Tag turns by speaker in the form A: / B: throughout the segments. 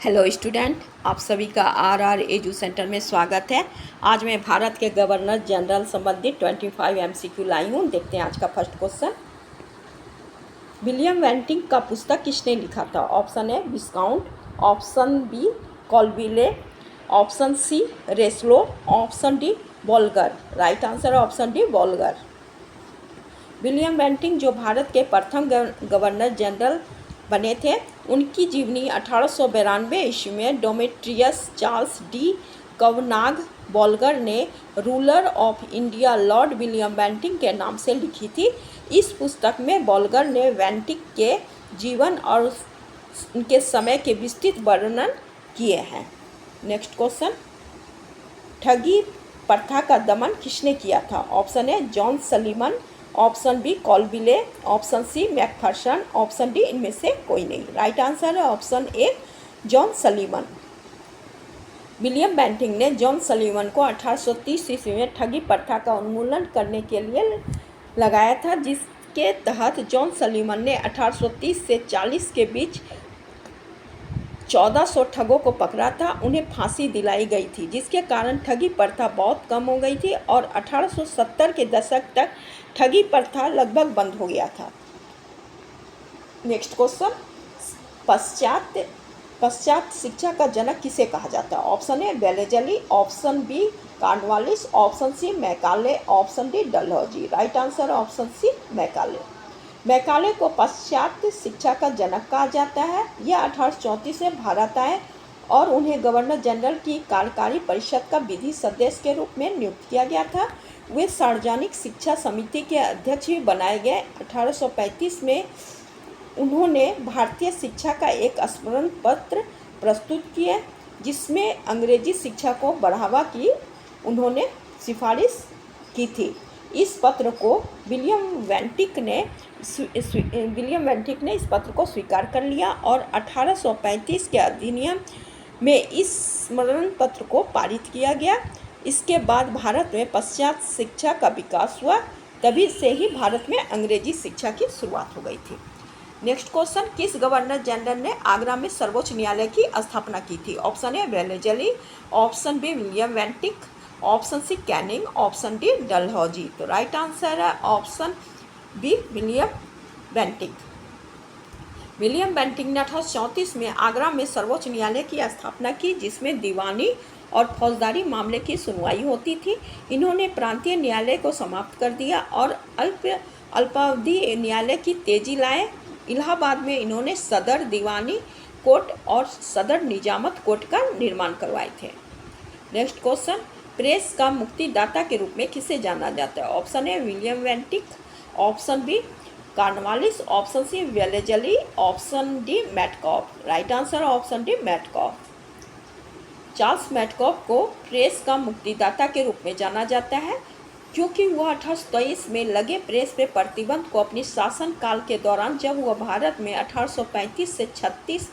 A: Hello student, आप सभी का आर एजू सेंटर में स्वागत है। आज मैं भारत के गवर्नर जनरल संबंधित 25 MCQ लाई हूँ। देखते हैं आज का फर्स्ट क्वेश्चन। विलियम बेंटिक का पुस्तक किसने लिखा था? Option A Viscount, option B Colville, option C रेसलो, ऑप्शन डी वोल्गर। राइट आंसर है ऑप्शन डी वोल्गर। विलियम बेंटिक जो भारत के प्रथम गवर्नर जनरल बने थे, उनकी जीवनी 1892 ईस्वी में डोमेट्रियस चार्ल्स डी कवनाग वोल्गर ने ruler of India Lord William Bentinck के नाम से लिखी थी। इस पुस्तक में वोल्गर ने बेंटिक के जीवन और उनके समय के विस्तृत वर्णन किए हैं। नेक्स्ट क्वेश्चन, ठगी प्रथा का दमन किसने किया था? Option A John Sleeman, option B Colville, option C Macpherson, option D इनमें से कोई नहीं। राइट आंसर है option A John Sleeman. William Bentinck ने जॉन सलीमन को 1830 ईस्वी में ठगी प्रथा का उन्मूलन करने के लिए लगाया था, जिसके तहत जॉन सलीमन ने 1830 से 40 के बीच 1400 ठगों को पकड़ा था। उन्हें फांसी दिलाई गई थी, जिसके कारण ठगी प्रथा बहुत कम हो गई थी और 1870 के दशक तक ठगी प्रथा लगभग बंद हो गया था। नेक्स्ट क्वेश्चन, पश्चात शिक्षा का जनक किसे कहा जाता है? Option A Wellesley, option B Cornwallis, option C Macaulay, option D Dalhousie. Right answer option C Macaulay. Macaulay को पाश्चात्य शिक्षा का जनक कहा जाता है। यह 1834 से भारत आए और उन्हें गवर्नर जनरल की कार्यकारी परिषद का विधि सदस्य के रूप में नियुक्त किया गया था। वे सार्वजनिक शिक्षा समिति के अध्यक्ष भी बनाए गए। 1835 में उन्होंने भारतीय शिक्षा का एक स्मरण पत्र प्रस्तुत किया, जिसमें अंग्रेजी शिक्षा को बढ़ावा की उन्होंने सिफारिश की थी। इस पत्र को विलियम बेंटिक ने इस पत्र को स्वीकार कर लिया और 1835 के अधिनियम में इस स्मरण पत्र को पारित किया गया। इसके बाद भारत में पश्चात शिक्षा का विकास हुआ। तभी से ही भारत में अंग्रेजी शिक्षा की शुरुआत हो गई थी। नेक्स्ट क्वेश्चन, किस गवर्नर जनरल ने आगरा में सर्वोच्च न्यायालय की स्थापना की थी? Option A Wellesley, option B William Bentinck, option C Canning, option D Dalhousie. तो राइट आंसर है option B William Bentinck. William Bentinck ने 1834 में आगरा में सर्वोच्च न्यायालय की स्थापना की, जिसमें दीवानी और फौजदारी मामले की सुनवाई होती थी। इन्होंने प्रांतीय न्यायालय को समाप्त कर दिया और अल्पावधि न्यायालय की तेजी लाए। इलाहाबाद में इन्होंने सदर दीवानी कोर्ट और सदर निजामत कोर्ट का निर्माण करवाए थे। नेक्स्ट क्वेश्चन, प्रेस का मुक्तिदाता के रूप में किसे जाना जाता है? Option A William Bentinck, option B Cornwallis, option C Wellesley, option D Metcalfe. Right answer option D Metcalfe. Charles Metcalfe को प्रेस का मुक्तिदाता के रूप में जाना जाता है, क्योंकि वह 1823 में लगे प्रेस पे प्रतिबंध को अपनी शासन काल के दौरान, जब वह भारत में 1835 से 36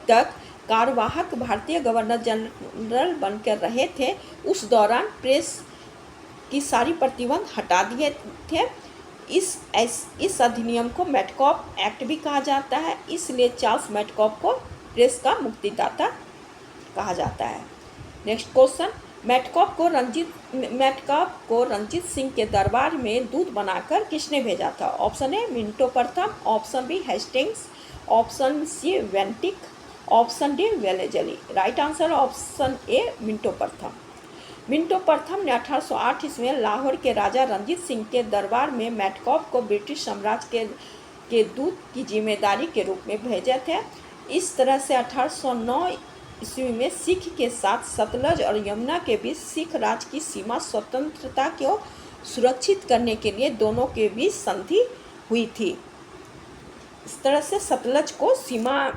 A: तक कार्यवाहक भारतीय गवर्नर जनरल बनकर रहे थे, उस दौरान प्रेस की सारी प्रतिबंध हटा दिए थे। इस अधिनियम को मैटकॉफ एक्ट भी कहा जाता है, इसलिए चार्ल्स मैटकॉफ को प्रेस का मुक्तिदाता कहा जाता है। नेक्स्ट क्वेश्चन, मैटकॉफ को रंजीत सिंह के दरबार में दूत बनाकर किसने भेजा था? ऑप्शन ए मिंटो प्रथम, option B Hastings, option C Bentinck, option D Wellesley. Right answer option A Minto प्रथम। मिंटो प्रथम ने 1808 ईस्वी में लाहौर के राजा रंजीत सिंह के दरबार में मैटकॉफ को ब्रिटिश साम्राज्य के दूत की जिम्मेदारी के रूप में भेजे थे। इस तरह से 1809 ईस्वी में सिख के साथ सतलज और यमुना के बीच सिख राज की सीमा स्वतंत्रता को सुरक्षित करने के लिए दोनों के बीच संधि हुई थी। इस तरह से सतलज को सीमा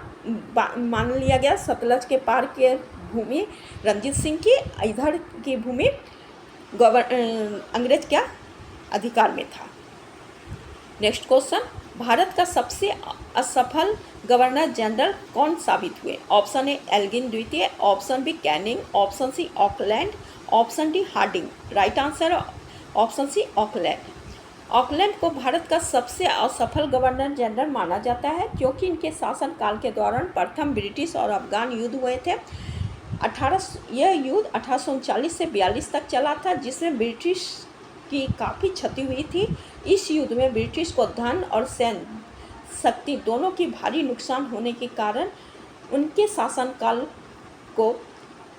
A: मान लिया गया। सतलज के पार की भूमि रंजीत सिंह की, इधर की भूमि अंग्रेज के अधिकार में था। नेक्स्ट क्वेश्चन, भारत का सबसे असफल गवर्नर जनरल कौन साबित हुए? ऑप्शन ए एल्गिन द्वितीय, option B Canning, option C Auckland, option D Hardinge. Right answer option C Auckland. Auckland को भारत का सबसे असफल गवर्नर जनरल माना जाता है क्योंकि इनके शासनकाल के दौरान प्रथम ब्रिटिश और अफगान युद्ध हुए थे। यह युद्ध 1839 से 42 तक चला था, जिसमें ब्रिटिश की काफ़ी क्षति हुई थी। इस युद्ध में ब्रिटिश को धन और सैन्य शक्ति दोनों की भारी नुकसान होने के कारण उनके शासनकाल को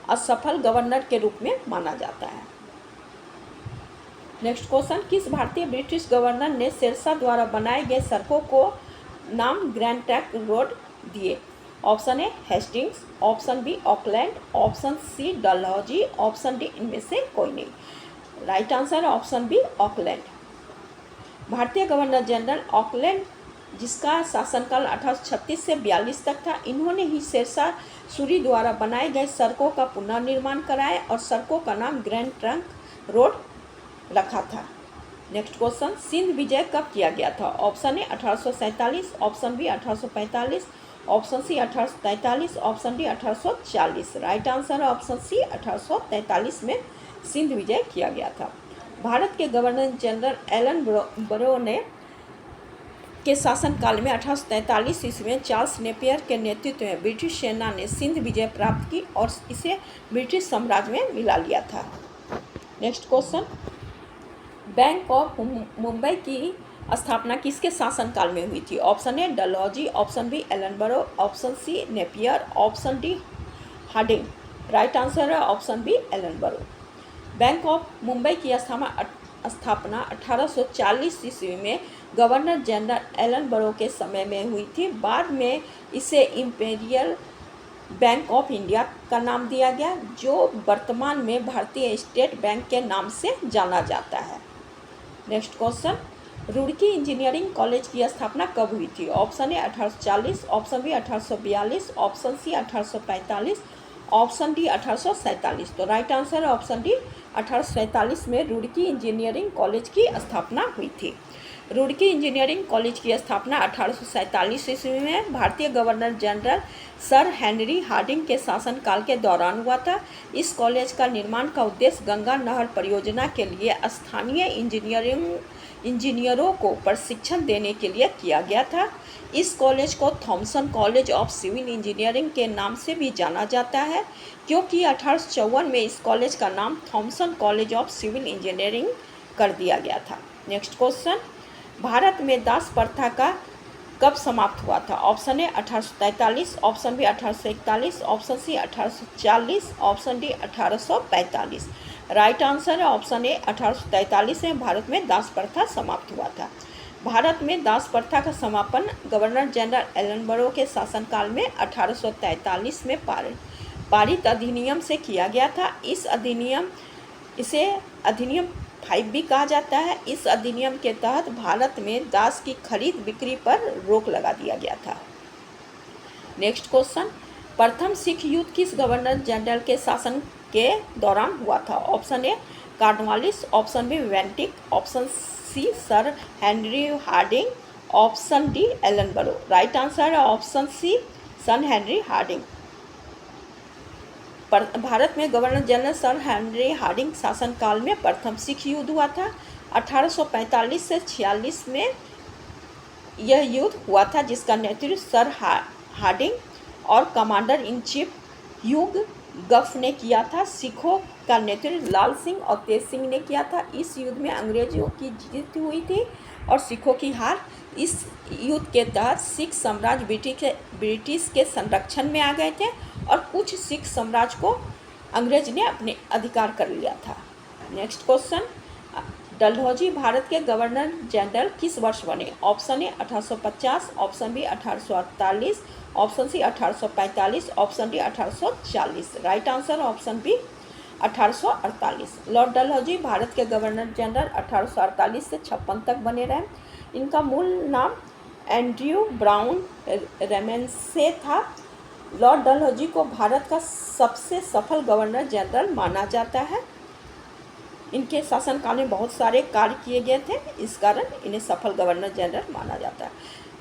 A: असफल गवर्नर के रूप में माना जाता है। नेक्स्ट क्वेश्चन, किस भारतीय ब्रिटिश गवर्नर ने शेरशाह द्वारा बनाए गए सड़कों को नाम ग्रैंड ट्रंक रोड दिए? Option A Hastings, option B Auckland, option C Dalhousie, option D इनमें से कोई नहीं। राइट आंसर है ऑप्शन बी ऑकलैंड। भारतीय गवर्नर जनरल ऑकलैंड, जिसका शासनकाल 1836 से 42 तक था, इन्होंने ही शेरशाह सूरी द्वारा बनाए गए सड़कों का पुनर्निर्माण कराया और सड़कों का नाम ग्रैंड ट्रंक रोड रखा था। नेक्स्ट क्वेश्चन, सिंध विजय कब किया गया था? Option A 1847, option B 1845, option C 1843, option D 1840। Right answer है ऑप्शन सी 1843 में सिंध विजय किया गया था। भारत के गवर्नर जनरल एलन बरो ने के शासनकाल में 1843 ईस्वी में चार्ल्स नेपियर के नेतृत्व में ब्रिटिश सेना ने सिंध विजय प्राप्त की और इसे ब्रिटिश साम्राज्य में मिला लिया था। Next question, bank of Mumbai की स्थापना किसके शासनकाल में हुई थी? Option A Dalhousie, option B Ellenborough, option C Napier, option D Hardinge. Right answer है option B Ellenborough. Bank of Mumbai की स्थापना 1840 ईस्वी में गवर्नर जनरल एलन बरो के समय में हुई थी। बाद में इसे इंपीरियल बैंक ऑफ इंडिया का नाम दिया गया, जो वर्तमान में भारतीय स्टेट बैंक के नाम से जाना जाता है। Next question, Roorkee engineering college की स्थापना कब हुई थी? Option A 1840, option B 1842, option C 1845, option D 1847। तो राइट आंसर है ऑप्शन डी 1847 में रुड़की इंजीनियरिंग कॉलेज की स्थापना हुई थी। रुड़की इंजीनियरिंग कॉलेज की स्थापना 1847 ईस्वी में भारतीय governor general sir Henry Hardinge के शासनकाल के दौरान हुआ था। इस कॉलेज का निर्माण का उद्देश्य गंगा नहर परियोजना के लिए स्थानीय इंजीनियरों को प्रशिक्षण देने के लिए किया गया था। इस कॉलेज को Thomason college of civil engineering के नाम से भी जाना जाता है, क्योंकि 1854 में इस कॉलेज का नाम Thomason college of civil engineering कर दिया गया था। नेक्स्ट क्वेश्चन, भारत में दास प्रथा का कब समाप्त हुआ था? Option A 1843, option B 1841, option C 1840, option D 1845। Right answer है ऑप्शन ए 1843 में भारत में दास प्रथा समाप्त हुआ था। भारत में दास प्रथा का समापन गवर्नर जनरल एलन बरो के शासनकाल में 1843 में पारित अधिनियम से किया गया था। इसे अधिनियम 5 भी कहा जाता है। इस अधिनियम के तहत भारत में दास की खरीद बिक्री पर रोक लगा दिया गया था। नेक्स्ट क्वेश्चन, प्रथम सिख युद्ध किस गवर्नर जनरल के शासन के दौरान हुआ था? Option A Cornwallis, option B Bentinck, option C sir Henry Hardinge, option D Ellenborough. Right answer है option C sir Henry Hardinge. Bharat में governor general sir Henry Hardinge शासनकाल में प्रथम सिख युद्ध हुआ था। 1845 से 46 में यह युद्ध हुआ था, जिसका नेतृत्व सर हार्डिंग और कमांडर इन चीफ ह्यूग गफ ने किया था। सिखों का नेतृत्व लाल सिंह और तेज सिंह ने किया था। इस युद्ध में अंग्रेजों की जीत हुई थी और सिखों की हार। इस युद्ध के तहत सिख साम्राज्य ब्रिटिश के संरक्षण में आ गए थे और कुछ सिख साम्राज्य को अंग्रेज ने अपने अधिकार कर लिया था। नेक्स्ट क्वेश्चन, डलहौजी भारत के गवर्नर जनरल किस वर्ष बने? Option A 1850, option B 1848, option C 1845, option D 1840। Right answer option B 1848। Lord Dalhousie Bharat के गवर्नर जनरल 1848 से 56 तक बने रहे। इनका मूल नाम एंड्रयू ब्राउन रेमेंसे था। लॉर्ड डलहौजी को भारत का सबसे सफल गवर्नर जनरल माना जाता है। इनके शासनकाल में बहुत सारे कार्य किए गए थे, इस कारण इन्हें सफल गवर्नर जनरल माना जाता है।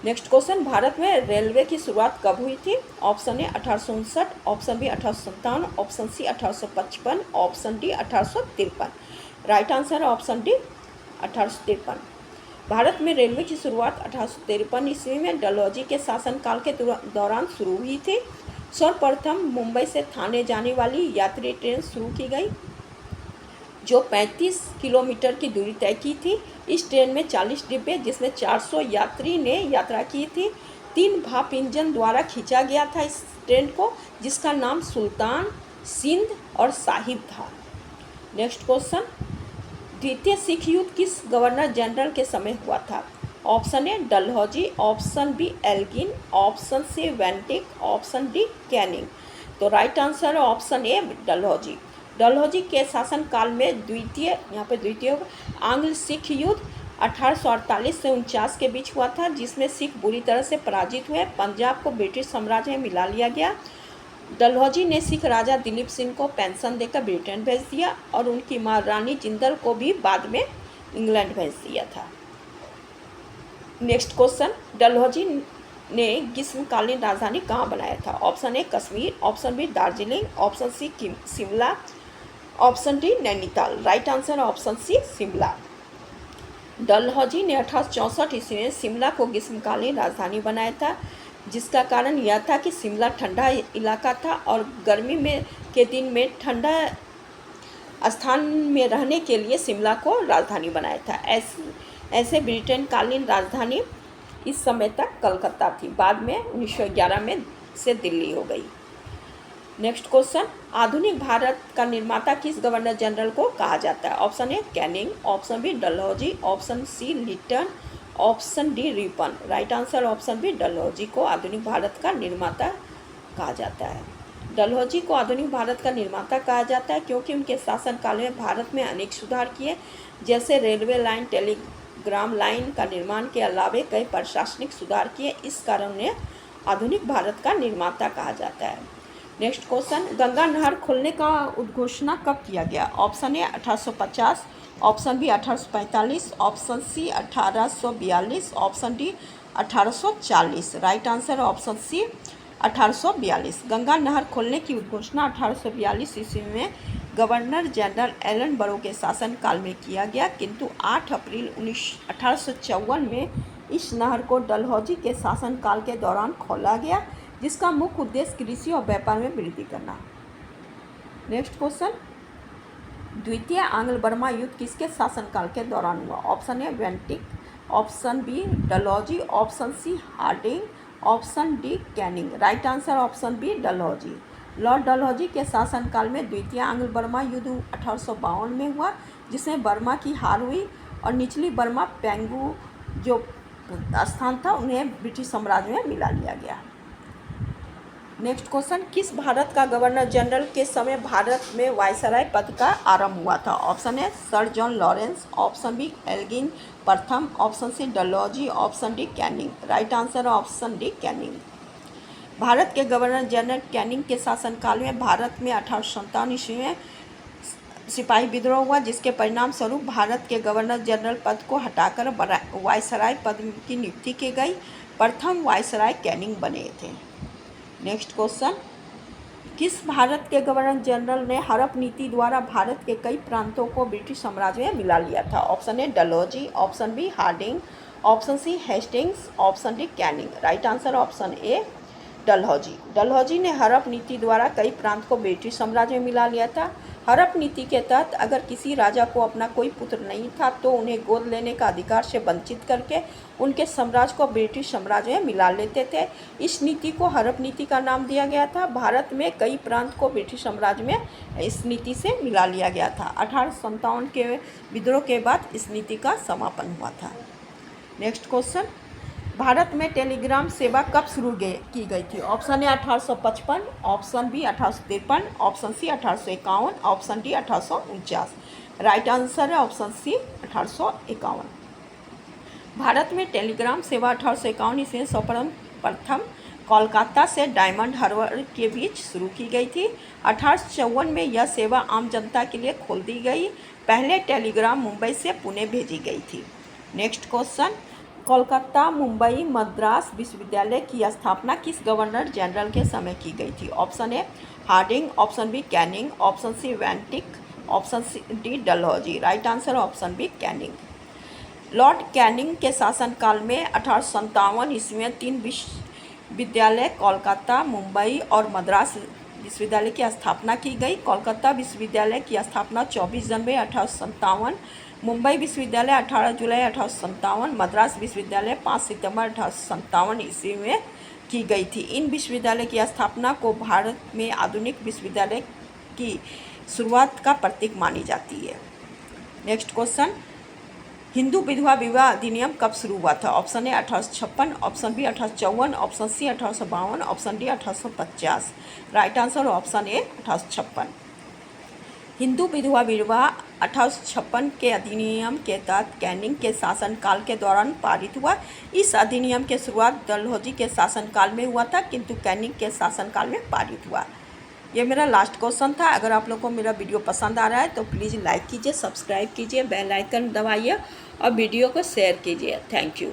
A: नेक्स्ट क्वेश्चन, भारत में रेलवे की शुरुआत कब हुई थी? Option A 1859, option B 1857, option C 1855, option D 1853। Right answer है ऑप्शन डी 1853। भारत में रेलवे की शुरुआत 1853 ईस्वी में डलहौजी के शासनकाल के दौरान शुरू हुई थी। सर्वप्रथम मुंबई से थाने जाने वाली यात्री ट्रेन शुरू की गई, जो 35 किलोमीटर की दूरी तय की थी। इस ट्रेन में 40 डिब्बे, जिसमें 400 यात्री ने यात्रा की थी। 3 भाप इंजन द्वारा खींचा गया था इस ट्रेन को, जिसका नाम सुल्तान, सिंध और साहिब था। नेक्स्ट क्वेश्चन, द्वितीय सिख युद्ध किस गवर्नर जनरल के समय हुआ था? Option A Dalhousie, option B Elgin, option C Bentinck, option D Canning. तो राइट आंसर है ऑप्शन ए डलहौजी। डलहौजी के शासनकाल में द्वितीय आंग्ल सिख युद्ध 1848 से 49 के बीच हुआ था, जिसमें सिख बुरी तरह से पराजित हुए। पंजाब को ब्रिटिश साम्राज्य में मिला लिया गया। डलहौजी ने सिख राजा दिलीप सिंह को पेंशन देकर ब्रिटेन भेज दिया और उनकी मां रानी जिंदल को भी बाद में इंग्लैंड भेज दिया था। नेक्स्ट क्वेश्चन, डलहौजी ने ग्रीष्मकालीन राजधानी कहाँ बनाया था? Option A Kashmir, option B Darjeeling, option C Shimla, option D Nainital. Right answer option C Shimla. Dalhousie ने 1864 ईस्वी में शिमला को ग्रीष्मकालीन राजधानी बनाया था, जिसका कारण यह था कि शिमला ठंडा इलाका था और गर्मी में के दिन में ठंडा स्थान में रहने के लिए शिमला को राजधानी बनाया था। ऐसे ब्रिटेन कालीन राजधानी इस समय तक कलकत्ता थी, बाद में 1911 में से दिल्ली हो गई। नेक्स्ट क्वेश्चन, आधुनिक भारत का निर्माता किस गवर्नर जनरल को कहा जाता है? Option A Canning, option B Dalhousie, option C Lytton, option D Ripon. Right answer option B Dalhousie को आधुनिक भारत का निर्माता कहा जाता है। डलहौजी को आधुनिक भारत का निर्माता कहा जाता है क्योंकि उनके शासनकाल में भारत में अनेक सुधार किए, जैसे रेलवे लाइन, टेलीग्राम लाइन का निर्माण के अलावा कई प्रशासनिक सुधार किए। इस कारण उन्हें आधुनिक भारत का निर्माता कहा जाता है। नेक्स्ट क्वेश्चन, गंगा नहर खोलने का उद्घोषणा कब किया गया? Option A 1850, option B 1845, option C 1842, option D 1840। Right answer option C 1842। Ganga नहर खोलने की उद्घोषणा 1842 ईस्वी में गवर्नर जनरल एलन बरो के शासनकाल में किया गया, किंतु 8 अप्रैल 1854 में इस नहर को डलहौजी के शासनकाल के दौरान खोला गया, जिसका मुख्य उद्देश्य कृषि और व्यापार में वृद्धि करना। नेक्स्ट क्वेश्चन, द्वितीय आंग्ल बर्मा युद्ध किसके शासनकाल के दौरान हुआ? Option A Bentinck, option B Dalhousie, option C Hardinge, option D Canning. Right answer option B Dalhousie. Lord Dalhousie के शासनकाल में द्वितीय आंग्ल बर्मा युद्ध 1852 में हुआ, जिसमें बर्मा की हार हुई और निचली बर्मा पेंगू जो स्थान था उन्हें ब्रिटिश साम्राज्य में मिला लिया गया। नेक्स्ट क्वेश्चन, किस भारत का गवर्नर जनरल के समय भारत में वायसराय पद का आरंभ हुआ था? Option A sir John Lawrence, option B Elgin प्रथम, option C Dalhousie, option D Canning. Right answer option D Canning. Bharat के गवर्नर जनरल कैनिंग के शासनकाल में भारत में 1857 ईस्वी में सिपाही विद्रोह हुआ, जिसके परिणाम स्वरूप भारत के गवर्नर जनरल पद को हटाकर वायसराय पद की नियुक्ति की गई। प्रथम वायसराय कैनिंग बने थे। नेक्स्ट क्वेश्चन, किस भारत के गवर्नर जनरल ने हड़प नीति द्वारा भारत के कई प्रांतों को ब्रिटिश साम्राज्य में मिला लिया था? Option A Dalhousie, option B Hardinge, option C Hastings, option D Canning. Right answer option A Dalhousie. Dalhousie ने हड़प नीति द्वारा कई प्रांत को ब्रिटिश साम्राज्य में मिला लिया था। हड़प नीति के तहत अगर किसी राजा को अपना कोई पुत्र नहीं था तो उन्हें गोद लेने का अधिकार से वंचित करके उनके साम्राज्य को ब्रिटिश साम्राज्य में मिला लेते थे। इस नीति को हड़प नीति का नाम दिया गया था। भारत में कई प्रांत को ब्रिटिश साम्राज्य में इस नीति से मिला लिया गया था। 1857 के विद्रोह के बाद इस नीति का समापन हुआ था। नेक्स्ट क्वेश्चन, भारत में टेलीग्राम सेवा कब शुरू की गई थी? Option A 1855, option B 1853, option C 1851, option D 1849। Right answer है ऑप्शन सी 1851। भारत में टेलीग्राम सेवा 1851 ईस्वी में सर्वप्रथम कोलकाता से डायमंड हार्बर के बीच शुरू की गई थी। 1854 में यह सेवा आम जनता के लिए खोल दी गई। पहले टेलीग्राम मुंबई से पुणे भेजी गई थी। नेक्स्ट क्वेश्चन, कोलकाता मुंबई मद्रास विश्वविद्यालय की स्थापना किस गवर्नर जनरल के समय की गई थी? Option A Hardinge, option B Canning, option C Bentinck, option C D Dalhousie. Right answer option B Canning. Lord Canning के शासनकाल में 1857 ईस्वी में 3 विश्वविद्यालय कोलकाता, मुंबई और मद्रास विश्वविद्यालय की स्थापना की गई। कोलकाता विश्वविद्यालय की स्थापना 24 जनवरी 1857, मुंबई विश्वविद्यालय 18 जुलाई 1857, मद्रास विश्वविद्यालय 5 सितंबर 1857 ईस्वी में की गई थी। इन विश्वविद्यालय की स्थापना को भारत में आधुनिक विश्वविद्यालय की शुरुआत का प्रतीक मानी जाती है। नेक्स्ट क्वेश्चन, हिंदू विधवा विवाह अधिनियम कब शुरू हुआ था? Option A 1856, option B 1854, option C 1852, option D 1850। Right answer option A 1856। Hindu विधवा विवाह 1856 के अधिनियम के तहत कैनिंग के शासनकाल के दौरान पारित हुआ। इस अधिनियम की शुरुआत डलहौजी के शासनकाल में हुआ था, किंतु कैनिंग के शासनकाल में पारित हुआ। ये मेरा लास्ट क्वेश्चन था। अगर आप लोग को मेरा वीडियो पसंद आ रहा है तो प्लीज़ लाइक कीजिए, सब्सक्राइब कीजिए, बेल आइकन दबाइए और वीडियो को शेयर कीजिए। Thank you.